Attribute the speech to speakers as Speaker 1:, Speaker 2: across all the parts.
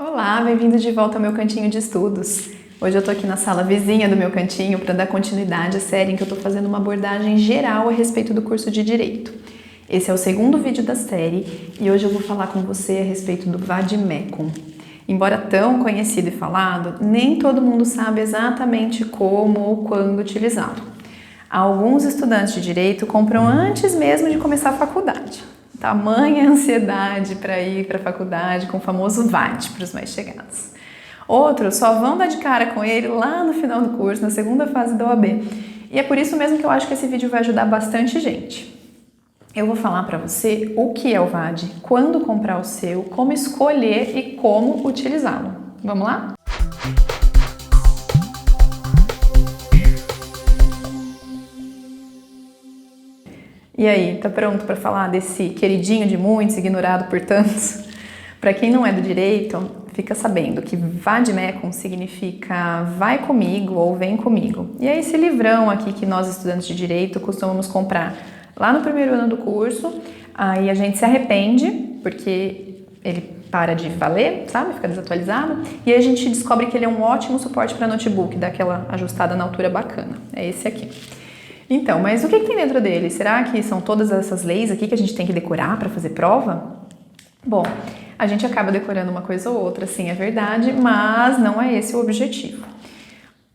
Speaker 1: Olá, bem-vindo de volta ao meu cantinho de estudos. Hoje eu tô aqui na sala vizinha do meu cantinho para dar continuidade à série em que eu tô fazendo uma abordagem geral a respeito do curso de Direito. Esse é o segundo vídeo da série e hoje eu vou falar com você a respeito do vade-mecum. Embora tão conhecido e falado, nem todo mundo sabe exatamente como ou quando utilizá-lo. Alguns estudantes de Direito compram antes mesmo de começar a faculdade. Tamanha ansiedade para ir para a faculdade com o famoso VAD para os mais chegados. Outros só vão dar de cara com ele lá no final do curso, na segunda fase da OAB. E é por isso mesmo que eu acho que esse vídeo vai ajudar bastante gente. Eu vou falar para você o que é o VAD, quando comprar o seu, como escolher e como utilizá-lo. Vamos lá? E aí, tá pronto para falar desse queridinho de muitos, ignorado por tantos? Para quem não é do direito, fica sabendo que vade-mecum significa vai comigo ou vem comigo. E é esse livrão aqui que nós estudantes de direito costumamos comprar lá no primeiro ano do curso. Aí a gente se arrepende porque ele para de valer, sabe? Fica desatualizado. E aí a gente descobre que ele é um ótimo suporte para notebook, dá aquela ajustada na altura bacana. É esse aqui. Então, mas o que tem dentro dele? Será que são todas essas leis aqui que a gente tem que decorar para fazer prova? Bom, a gente acaba decorando uma coisa ou outra, sim, é verdade, mas não é esse o objetivo.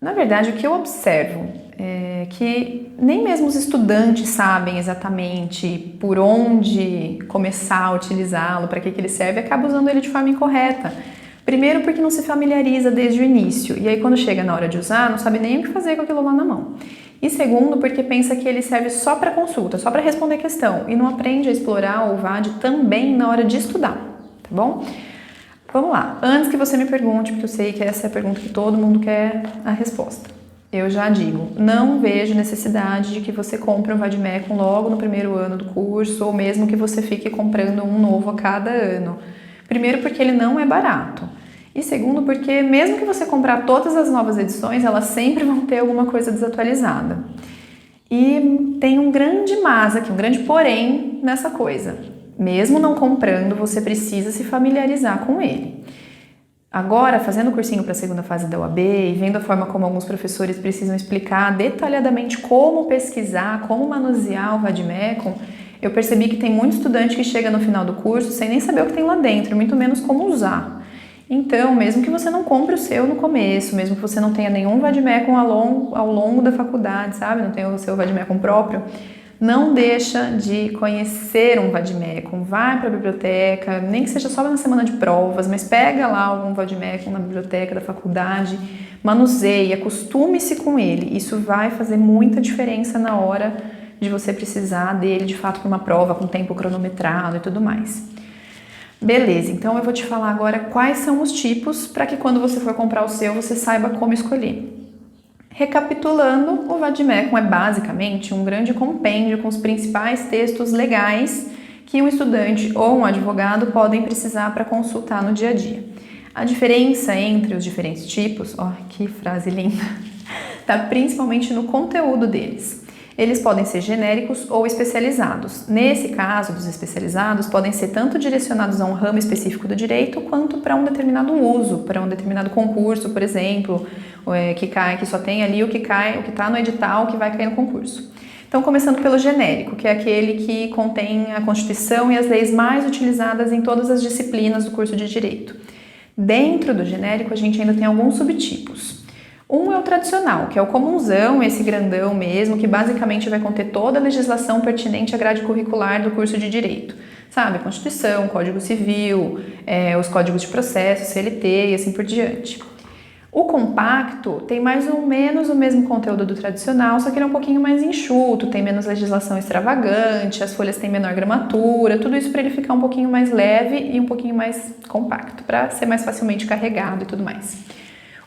Speaker 1: Na verdade, o que eu observo é que nem mesmo os estudantes sabem exatamente por onde começar a utilizá-lo, para que ele serve, e acaba usando ele de forma incorreta. Primeiro porque não se familiariza desde o início, e aí quando chega na hora de usar, não sabe nem o que fazer com aquilo lá na mão. E segundo, porque pensa que ele serve só para consulta, só para responder questão, e não aprende a explorar o VAD também na hora de estudar, tá bom? Vamos lá, antes que você me pergunte, porque eu sei que essa é a pergunta que todo mundo quer a resposta. Eu já digo, não vejo necessidade de que você compre um vade-mecum logo no primeiro ano do curso, ou mesmo que você fique comprando um novo a cada ano. Primeiro porque ele não é barato. E segundo, porque mesmo que você comprar todas as novas edições, elas sempre vão ter alguma coisa desatualizada. E tem um grande mas aqui, um grande porém nessa coisa. Mesmo não comprando, você precisa se familiarizar com ele. Agora, fazendo o cursinho para a segunda fase da UAB e vendo a forma como alguns professores precisam explicar detalhadamente como pesquisar, como manusear o vade-mecum, eu percebi que tem muito estudante que chega no final do curso sem nem saber o que tem lá dentro, muito menos como usar. Então, mesmo que você não compre o seu no começo, mesmo que você não tenha nenhum vade-mecum ao longo da faculdade, sabe? Não tenha o seu vade-mecum próprio, não deixa de conhecer um vade-mecum. Vai para a biblioteca, nem que seja só na semana de provas, mas pega lá algum vade-mecum na biblioteca da faculdade, manuseie, acostume-se com ele. Isso vai fazer muita diferença na hora de você precisar dele de fato para uma prova com tempo cronometrado e tudo mais. Beleza, então eu vou te falar agora quais são os tipos para que quando você for comprar o seu, você saiba como escolher. Recapitulando, o vade-mecum é basicamente um grande compêndio com os principais textos legais que um estudante ou um advogado podem precisar para consultar no dia a dia. A diferença entre os diferentes tipos, que frase linda, está principalmente no conteúdo deles. Eles podem ser genéricos ou especializados. Nesse caso, dos especializados podem ser tanto direcionados a um ramo específico do direito, quanto para um determinado uso, para um determinado concurso, por exemplo, que só tem ali o que está no edital, que vai cair no concurso. Então, começando pelo genérico, que é aquele que contém a Constituição e as leis mais utilizadas em todas as disciplinas do curso de Direito. Dentro do genérico, a gente ainda tem alguns subtipos. Um é o tradicional, que é o comunzão, esse grandão mesmo, que basicamente vai conter toda a legislação pertinente à grade curricular do curso de Direito. Sabe, Constituição, Código Civil, os códigos de processo, CLT e assim por diante. O compacto tem mais ou menos o mesmo conteúdo do tradicional, só que ele é um pouquinho mais enxuto, tem menos legislação extravagante, as folhas têm menor gramatura, tudo isso para ele ficar um pouquinho mais leve e um pouquinho mais compacto, para ser mais facilmente carregado e tudo mais.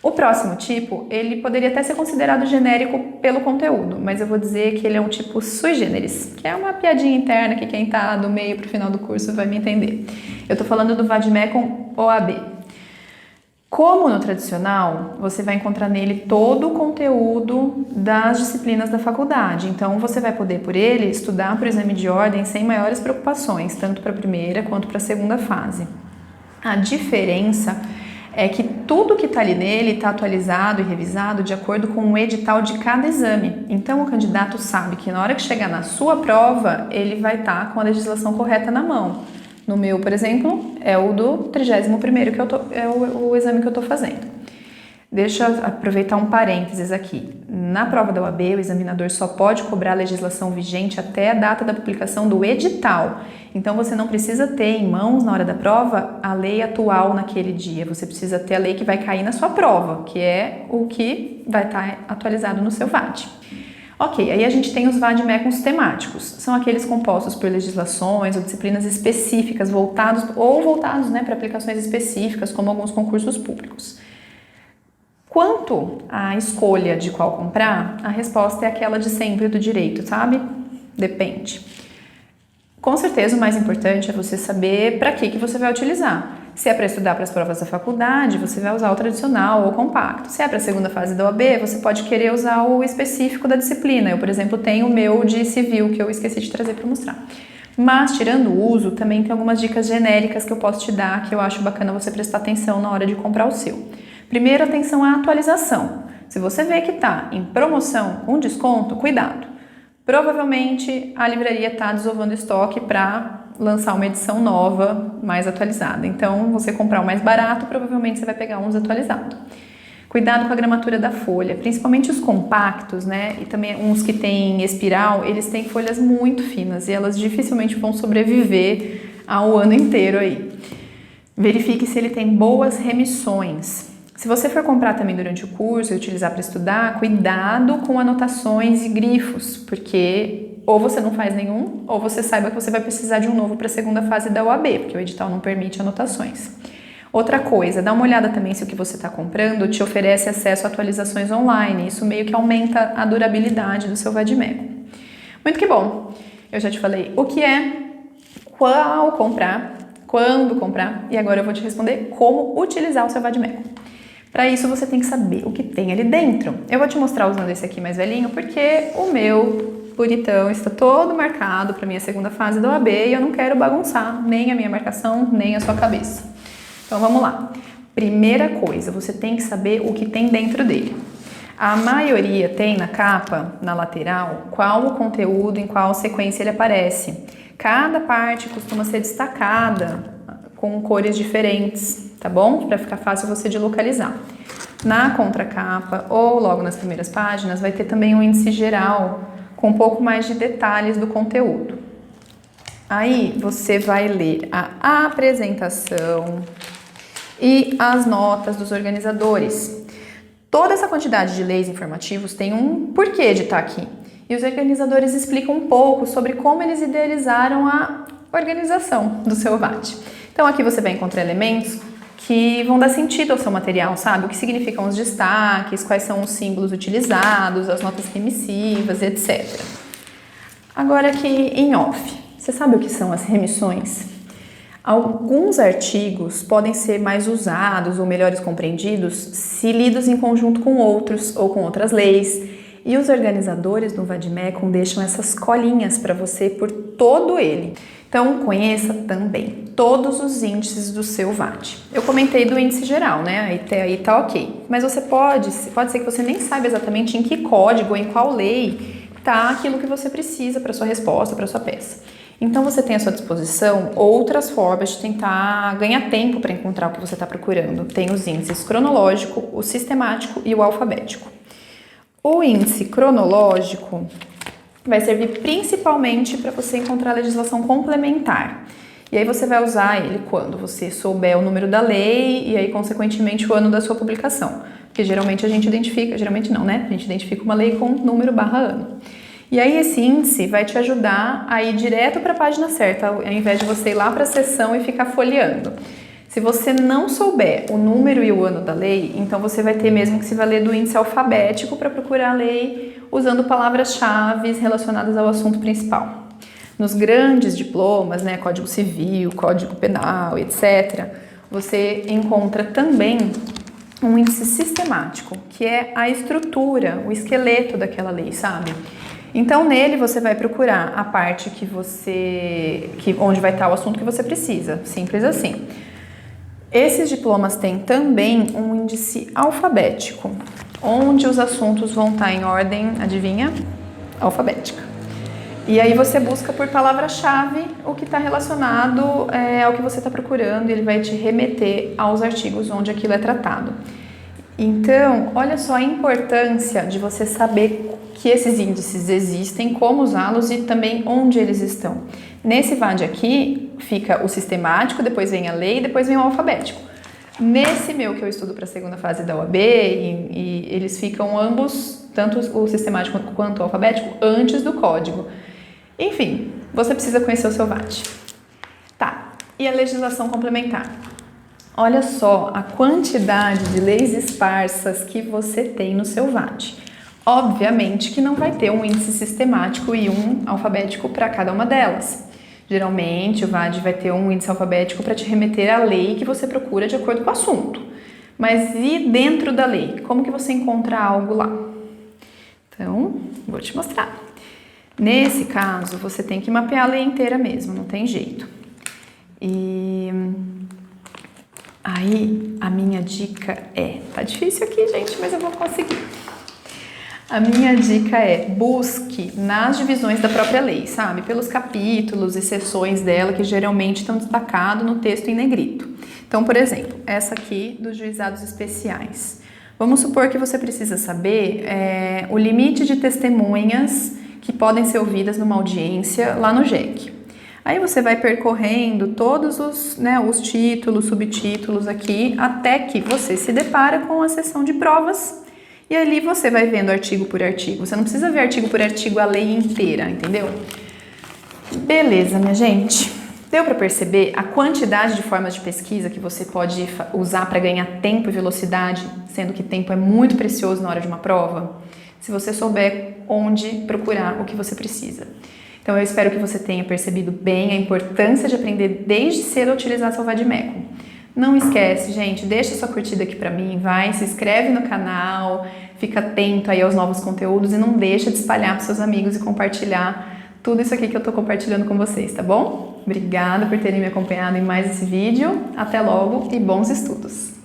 Speaker 1: O próximo tipo, ele poderia até ser considerado genérico pelo conteúdo, mas eu vou dizer que ele é um tipo sui generis, que é uma piadinha interna que quem está do meio para o final do curso vai me entender. Eu estou falando do vade-mecum OAB. Como no tradicional, você vai encontrar nele todo o conteúdo das disciplinas da faculdade, então você vai poder, por ele, estudar para o exame de ordem sem maiores preocupações, tanto para a primeira quanto para a segunda fase. A diferença é que tudo que está ali nele está atualizado e revisado de acordo com o edital de cada exame. Então, o candidato sabe que na hora que chegar na sua prova, ele vai estar com a legislação correta na mão. No meu, por exemplo, é o do 31º, é o exame que eu estou fazendo. Deixa eu aproveitar um parênteses aqui. Na prova da OAB, o examinador só pode cobrar a legislação vigente até a data da publicação do edital. Então, você não precisa ter em mãos, na hora da prova, a lei atual naquele dia. Você precisa ter a lei que vai cair na sua prova, que é o que vai estar atualizado no seu VAD. Ok, aí a gente tem os VAD-MECONs temáticos. São aqueles compostos por legislações ou disciplinas específicas voltados para aplicações específicas, como alguns concursos públicos. Quanto à escolha de qual comprar, a resposta é aquela de sempre do direito, sabe? Depende. Com certeza o mais importante é você saber para que você vai utilizar. Se é para estudar para as provas da faculdade, você vai usar o tradicional ou o compacto. Se é para a segunda fase da OAB, você pode querer usar o específico da disciplina. Eu, por exemplo, tenho o meu de civil, que eu esqueci de trazer para mostrar. Mas, tirando o uso, também tem algumas dicas genéricas que eu posso te dar, que eu acho bacana você prestar atenção na hora de comprar o seu. Primeiro, atenção à atualização. Se você vê que está em promoção com desconto, cuidado. Provavelmente a livraria está desovando estoque para lançar uma edição nova, mais atualizada. Então, você comprar o mais barato, provavelmente você vai pegar um desatualizado. Cuidado com a gramatura da folha, principalmente os compactos, né? E também uns que têm espiral, eles têm folhas muito finas e elas dificilmente vão sobreviver ao ano inteiro aí. Verifique se ele tem boas remissões. Se você for comprar também durante o curso e utilizar para estudar, cuidado com anotações e grifos, porque ou você não faz nenhum, ou você saiba que você vai precisar de um novo para a segunda fase da OAB, porque o edital não permite anotações. Outra coisa, dá uma olhada também se o que você está comprando te oferece acesso a atualizações online, isso meio que aumenta a durabilidade do seu VAD-MECON. Muito que bom! Eu já te falei o que é, qual comprar, quando comprar, e agora eu vou te responder como utilizar o seu VAD-MECON. Para isso, você tem que saber o que tem ali dentro. Eu vou te mostrar usando esse aqui mais velhinho, porque o meu bonitão está todo marcado para minha segunda fase da OAB e eu não quero bagunçar nem a minha marcação, nem a sua cabeça. Então, vamos lá. Primeira coisa, você tem que saber o que tem dentro dele. A maioria tem na capa, na lateral, qual o conteúdo, em qual sequência ele aparece. Cada parte costuma ser destacada com cores diferentes, tá bom? Para ficar fácil você de localizar. Na contracapa ou logo nas primeiras páginas vai ter também um índice geral com um pouco mais de detalhes do conteúdo. Aí você vai ler a apresentação e as notas dos organizadores. Toda essa quantidade de leis informativos tem um porquê de estar aqui. E os organizadores explicam um pouco sobre como eles idealizaram a organização do seu VAD. Então aqui você vai encontrar elementos que vão dar sentido ao seu material, sabe? O que significam os destaques, quais são os símbolos utilizados, as notas remissivas, etc. Agora aqui em off, você sabe o que são as remissões? Alguns artigos podem ser mais usados ou melhores compreendidos se lidos em conjunto com outros ou com outras leis. E os organizadores do VAD-MECON deixam essas colinhas para você por todo ele. Então, conheça também todos os índices do seu VAD. Eu comentei do índice geral, né? Aí tá ok. Mas você pode ser que você nem saiba exatamente em que código, em qual lei tá aquilo que você precisa para sua resposta, para sua peça. Então, você tem à sua disposição outras formas de tentar ganhar tempo para encontrar o que você está procurando. Tem os índices cronológico, o sistemático e o alfabético. O índice cronológico vai servir principalmente para você encontrar a legislação complementar. E aí você vai usar ele quando você souber o número da lei e aí, consequentemente, o ano da sua publicação. Porque geralmente a gente identifica, geralmente não, né? A gente identifica uma lei com número barra ano. E aí esse índice vai te ajudar a ir direto para a página certa, ao invés de você ir lá para a seção e ficar folheando. Se você não souber o número e o ano da lei, então você vai ter mesmo que se valer do índice alfabético para procurar a lei usando palavras-chave relacionadas ao assunto principal. Nos grandes diplomas, né, Código Civil, Código Penal, etc., você encontra também um índice sistemático, que é a estrutura, o esqueleto daquela lei, sabe? Então, nele você vai procurar a parte onde vai estar o assunto que você precisa, simples assim. Esses diplomas têm também um índice alfabético, onde os assuntos vão estar em ordem, adivinha? Alfabética. E aí você busca por palavra-chave o que está relacionado ao que você está procurando e ele vai te remeter aos artigos onde aquilo é tratado. Então, olha só a importância de você saber que esses índices existem, como usá-los e também onde eles estão. Nesse VAD aqui fica o sistemático, depois vem a lei, depois vem o alfabético. Nesse meu que eu estudo para a segunda fase da OAB, e eles ficam ambos, tanto o sistemático quanto o alfabético, antes do código. Enfim, você precisa conhecer o seu VAD. Tá, e a legislação complementar? Olha só a quantidade de leis esparsas que você tem no seu VAD. Obviamente que não vai ter um índice sistemático e um alfabético para cada uma delas. Geralmente o VAD vai ter um índice alfabético para te remeter à lei que você procura de acordo com o assunto. Mas e dentro da lei? Como que você encontra algo lá? Então, vou te mostrar. Nesse caso, você tem que mapear a lei inteira mesmo, não tem jeito. E aí, a minha dica tá difícil aqui, gente, mas eu vou conseguir. A minha dica busque nas divisões da própria lei, sabe? Pelos capítulos e seções dela, que geralmente estão destacados no texto em negrito. Então, por exemplo, essa aqui dos juizados especiais. Vamos supor que você precisa saber o limite de testemunhas que podem ser ouvidas numa audiência lá no JEC. Aí você vai percorrendo todos os títulos, subtítulos aqui, até que você se depara com a seção de provas e ali você vai vendo artigo por artigo. Você não precisa ver artigo por artigo a lei inteira, entendeu? Beleza, minha gente? Deu para perceber a quantidade de formas de pesquisa que você pode usar para ganhar tempo e velocidade, sendo que tempo é muito precioso na hora de uma prova? Se você souber onde procurar o que você precisa. Então eu espero que você tenha percebido bem a importância de aprender desde cedo a utilizar seu vadimeco. Não esquece, gente, deixa sua curtida aqui pra mim, se inscreve no canal, fica atento aí aos novos conteúdos e não deixa de espalhar para seus amigos e compartilhar tudo isso aqui que eu tô compartilhando com vocês, tá bom? Obrigada por terem me acompanhado em mais esse vídeo. Até logo e bons estudos!